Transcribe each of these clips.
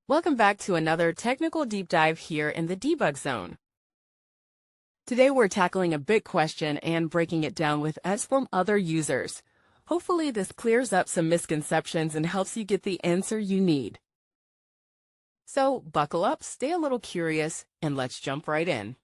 Welcome back to another technical deep dive here in the debug zone. Today we're tackling a big question and breaking it down with us from other users. Hopefully this clears up some misconceptions and helps you get the answer you need. So buckle up, stay a little curious, and let's jump right in.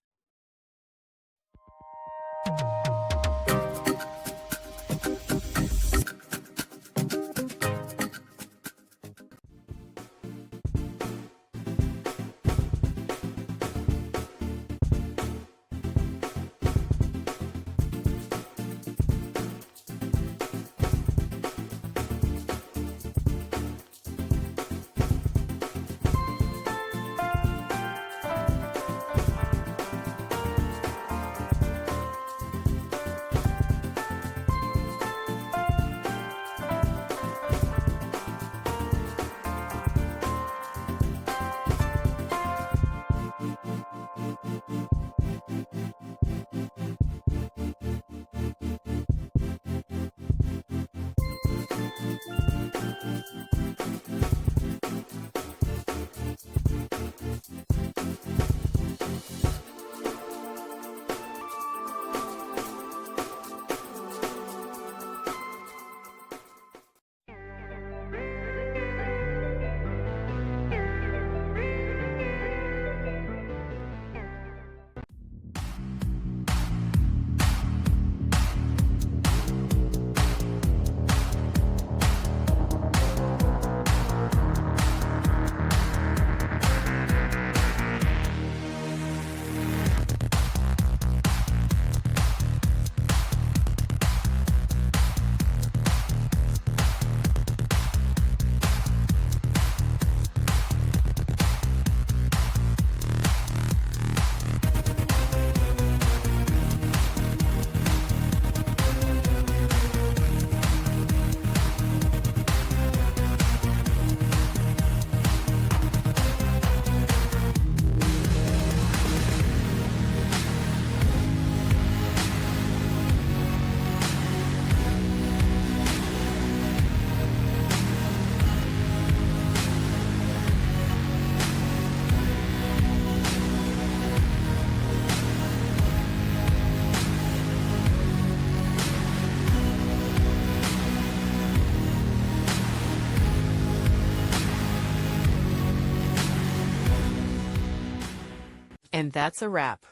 And that's a wrap.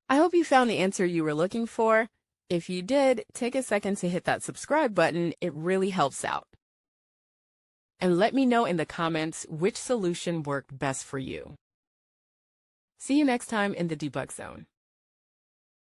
I hope you found the answer you were looking for. If you did, take a second to hit that subscribe button. It really helps out. And let me know in the comments which solution worked best for you. See you next time in the debug zone.